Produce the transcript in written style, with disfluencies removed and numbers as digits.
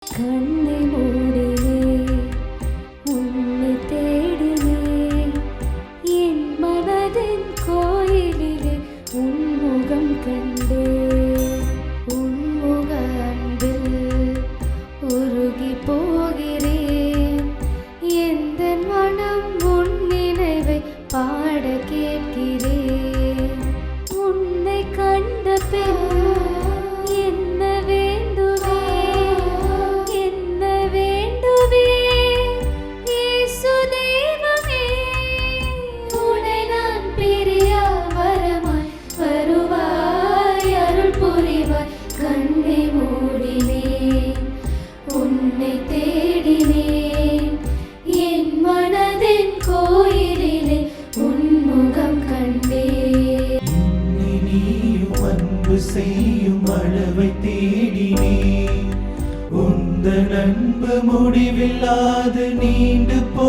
கண்ணை மூடினே உன்னை தேடினே என் மனதின் கோயிலிலே உன்முகம் கண்டே உன்முக அன்பில் உருகி போகிறேன் எந்த மனம் உன் நினைவை பாட கேட்கிறேன் உன்னை கண்ட பின் கண்ணை மூடினேன் உன்னை தேடினேன் என் மனதின் கோயிலிலே உன்முகம் கண்டேன் என்னை நீயும் அன்பு செய்யும் அளவை தேடினேன் உந்தன் அன்பு முடிவில்லாது நீண்டு போ